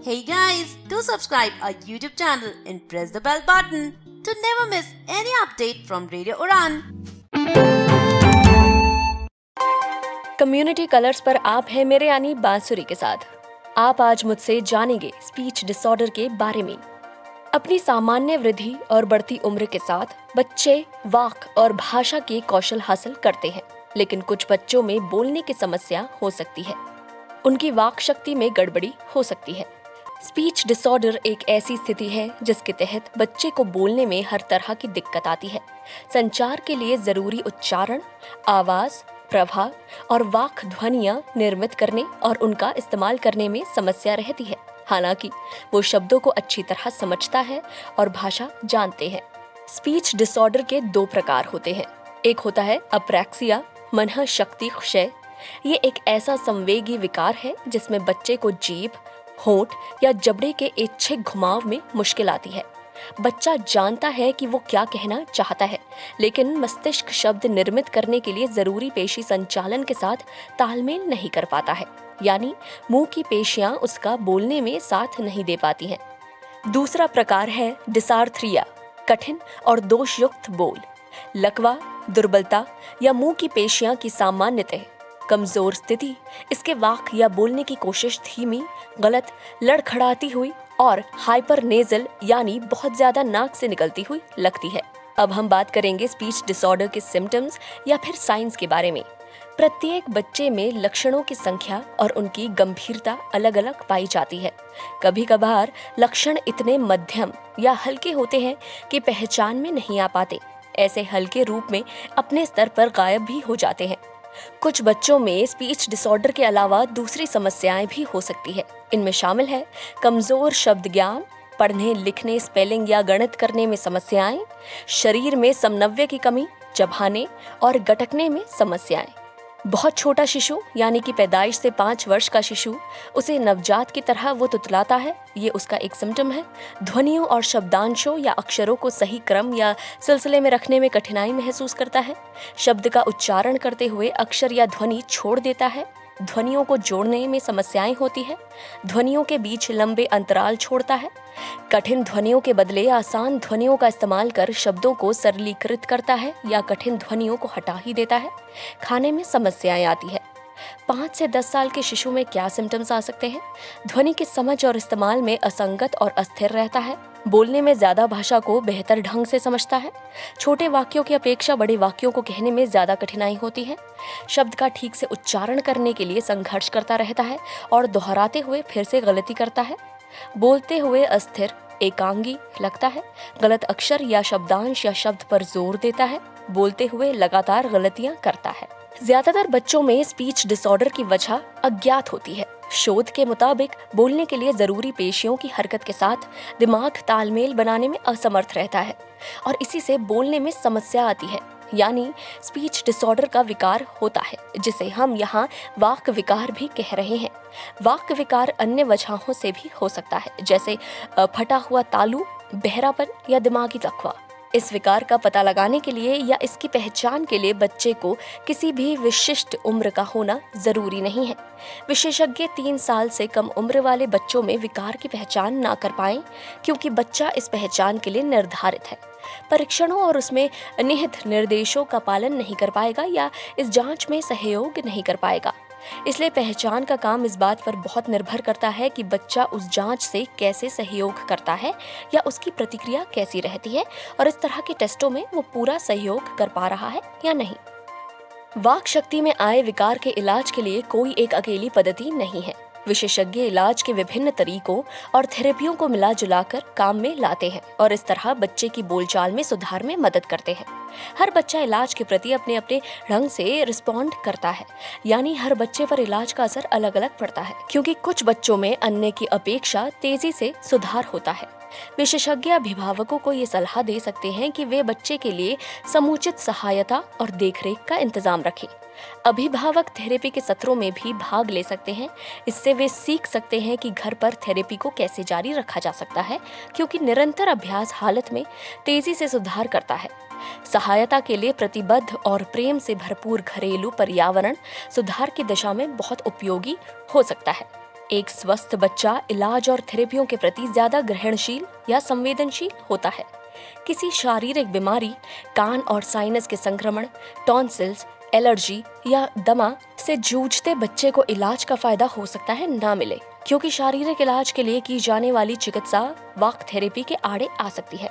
Hey guys, do subscribe our YouTube channel and press the bell button to never miss any update from Radio Uran. Community colours पर आप है मेरे यानी बांसुरी के साथ। आप आज मुझसे जानेंगे स्पीच डिसऑर्डर के बारे में। अपनी सामान्य वृद्धि और बढ़ती उम्र के साथ बच्चे वाक और भाषा के कौशल हासिल करते हैं, लेकिन कुछ बच्चों में बोलने की समस्या हो सकती है। उनकी वाक शक्ति में गड़बड़ी हो सकती है। स्पीच डिसऑर्डर एक ऐसी स्थिति है जिसके तहत बच्चे को बोलने में हर तरह की दिक्कत आती है। संचार के लिए जरूरी उच्चारण, आवाज, प्रभाव और वाक ध्वनियां निर्मित करने और उनका इस्तेमाल करने में समस्या रहती है। हालांकि वो शब्दों को अच्छी तरह समझता है और भाषा जानते हैं। स्पीच डिसऑर्डर के दो प्रकार होते हैं। एक होता है अप्रैक्सिया, मनः शक्ति क्षय। ये एक ऐसा संवेगी विकार है जिसमें बच्चे को जीभ, होंठ या जबड़े के इच्छित घुमाव में मुश्किल आती है। बच्चा जानता है कि वो क्या कहना चाहता है, लेकिन मस्तिष्क शब्द निर्मित करने के लिए जरूरी पेशी संचालन के साथ तालमेल नहीं कर पाता है, यानी मुंह की पेशियां उसका बोलने में साथ नहीं दे पाती हैं। दूसरा प्रकार है डिसार्थ्रिया, कठिन और दोषयुक्त बोल। लकवा, दुर्बलता या मुंह की पेशियां की सामान्यतः कमजोर स्थिति इसके वाक या बोलने की कोशिश धीमी, गलत, लड़खड़ाती हुई और हाइपरनेजल यानी बहुत ज्यादा नाक से निकलती हुई लगती है। अब हम बात करेंगे स्पीच डिसऑर्डर के सिम्टम्स या फिर साइंस के बारे में। प्रत्येक बच्चे में लक्षणों की संख्या और उनकी गंभीरता अलग अलग पाई जाती है। कभी कभार लक्षण इतने मध्यम या हल्के होते हैं कि पहचान में नहीं आ पाते। ऐसे हल्के रूप में अपने स्तर पर गायब भी हो जाते हैं। कुछ बच्चों में स्पीच डिसऑर्डर के अलावा दूसरी समस्याएं भी हो सकती है। इनमें शामिल है कमजोर शब्द ज्ञान, पढ़ने लिखने, स्पेलिंग या गणित करने में समस्याएं, शरीर में समन्वय की कमी, चबाने और गटकने में समस्याएं। बहुत छोटा शिशु यानी कि पैदाइश से 5 वर्ष का शिशु, उसे नवजात की तरह वो तुतलाता है, ये उसका एक सिम्टम है। ध्वनियों और शब्दांशों या अक्षरों को सही क्रम या सिलसिले में रखने में कठिनाई महसूस करता है। शब्द का उच्चारण करते हुए अक्षर या ध्वनि छोड़ देता है। ध्वनियों को जोड़ने में समस्याएं होती है। ध्वनियों के बीच लंबे अंतराल छोड़ता है। कठिन ध्वनियों के बदले आसान ध्वनियों का इस्तेमाल कर शब्दों को सरलीकृत करता है या कठिन ध्वनियों को हटा ही देता है। खाने में समस्याएं आती है। 5 से 10 साल के शिशु में क्या सिम्टम्स आ सकते हैं? ध्वनि की समझ और इस्तेमाल में असंगत और अस्थिर रहता है। बोलने में ज्यादा भाषा को बेहतर ढंग से समझता है। छोटे वाक्यों की अपेक्षा बड़े वाक्यों को कहने में ज्यादा कठिनाई होती है। शब्द का ठीक से उच्चारण करने के लिए संघर्ष करता रहता है और दोहराते हुए फिर से गलती करता है। बोलते हुए अस्थिर, एकांगी लगता है। गलत अक्षर या शब्दांश या शब्द पर जोर देता है। बोलते हुए लगातार गलतियां करता है। ज्यादातर बच्चों में स्पीच डिसऑर्डर की वजह अज्ञात होती है। शोध के मुताबिक बोलने के लिए जरूरी पेशियों की हरकत के साथ दिमाग तालमेल बनाने में असमर्थ रहता है और इसी से बोलने में समस्या आती है, यानी स्पीच डिसऑर्डर का विकार होता है, जिसे हम यहाँ वाक विकार भी कह रहे हैं। वाक विकार अन्य वजहों से भी हो सकता है, जैसे फटा हुआ तालु, बहरापन या दिमागी लकवा। इस विकार का पता लगाने के लिए या इसकी पहचान के लिए बच्चे को किसी भी विशिष्ट उम्र का होना जरूरी नहीं है। विशेषज्ञ 3 साल से कम उम्र वाले बच्चों में विकार की पहचान ना कर पाएं, क्योंकि बच्चा इस पहचान के लिए निर्धारित है। परीक्षणों और उसमें निहित निर्देशों का पालन नहीं कर पाएगा या इस जांच में सहयोग नहीं कर पाएगा। इसलिए पहचान का काम इस बात पर बहुत निर्भर करता है कि बच्चा उस जांच से कैसे सहयोग करता है या उसकी प्रतिक्रिया कैसी रहती है और इस तरह के टेस्टों में वो पूरा सहयोग कर पा रहा है या नहीं। वाक शक्ति में आए विकार के इलाज के लिए कोई एक अकेली पद्धति नहीं है। विशेषज्ञ इलाज के विभिन्न तरीकों और थेरेपियों को मिला जुलाकर काम में लाते हैं और इस तरह बच्चे की बोलचाल में सुधार में मदद करते हैं। हर बच्चा इलाज के प्रति अपने अपने ढंग से रिस्पॉन्ड करता है, यानी हर बच्चे पर इलाज का असर अलग अलग पड़ता है, क्योंकि कुछ बच्चों में अन्य की अपेक्षा तेजी से सुधार होता है। विशेषज्ञ अभिभावकों को ये सलाह दे सकते हैं कि वे बच्चे के लिए समुचित सहायता और देखरेख का इंतजाम रखें। अभिभावक थेरेपी के सत्रों में भी भाग ले सकते हैं। इससे वे सीख सकते हैं कि घर पर थेरेपी को कैसे जारी रखा जा सकता है, क्योंकि निरंतर अभ्यास हालत में तेजी से सुधार करता है। सहायता के लिए प्रतिबद्ध और प्रेम से भरपूर घरेलू पर्यावरण सुधार की दिशा में बहुत उपयोगी हो सकता है। एक स्वस्थ बच्चा इलाज और थेरेपियों के प्रति ज्यादा ग्रहणशील या संवेदनशील होता है। किसी शारीरिक बीमारी, कान और साइनस के संक्रमण, टॉन्सिल्स, एलर्जी या दमा से जूझते बच्चे को इलाज का फायदा हो सकता है ना मिले, क्योंकि शारीरिक इलाज के लिए की जाने वाली चिकित्सा वाक थेरेपी के आड़े आ सकती है।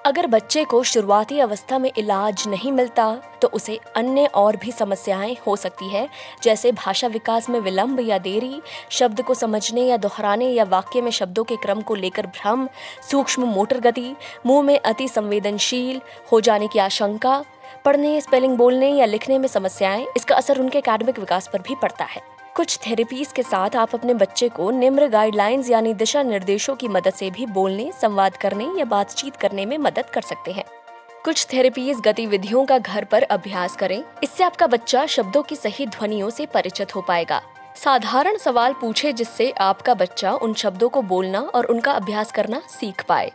अगर बच्चे को शुरुआती अवस्था में इलाज नहीं मिलता तो उसे अन्य और भी समस्याएं हो सकती है, जैसे भाषा विकास में विलंब या देरी, शब्द को समझने या दोहराने या वाक्य में शब्दों के क्रम को लेकर भ्रम, सूक्ष्म मोटर गति, मुंह में अति संवेदनशील हो जाने की आशंका, पढ़ने, स्पेलिंग बोलने या लिखने में समस्याएं। इसका असर उनके एकेडमिक विकास पर भी पड़ता है। कुछ थेरेपीज के साथ आप अपने बच्चे को निम्न गाइडलाइंस यानी दिशा निर्देशों की मदद से भी बोलने, संवाद करने या बातचीत करने में मदद कर सकते हैं। कुछ थेरेपीज गतिविधियों का घर पर अभ्यास करें, इससे आपका बच्चा शब्दों की सही ध्वनियों से परिचित हो पाएगा। साधारण सवाल पूछे जिससे आपका बच्चा उन शब्दों को बोलना और उनका अभ्यास करना सीख पाए।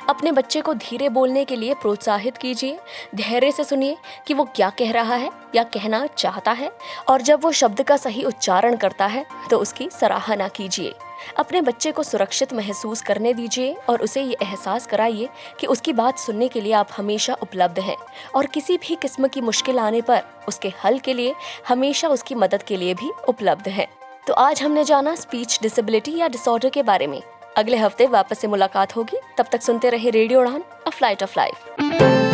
अपने बच्चे को धीरे बोलने के लिए प्रोत्साहित कीजिए। धैर्य से सुनिए कि वो क्या कह रहा है या कहना चाहता है, और जब वो शब्द का सही उच्चारण करता है तो उसकी सराहना कीजिए। अपने बच्चे को सुरक्षित महसूस करने दीजिए और उसे ये एहसास कराइए कि उसकी बात सुनने के लिए आप हमेशा उपलब्ध हैं और किसी भी किस्म की मुश्किल आने पर उसके हल के लिए हमेशा उसकी मदद के लिए भी उपलब्ध हैं। तो आज हमने जाना स्पीच डिसेबिलिटी या डिसऑर्डर के बारे में। अगले हफ्ते वापस से मुलाकात होगी, तब तक सुनते रहे रेडियो उड़ान, अ फ्लाइट ऑफ लाइफ।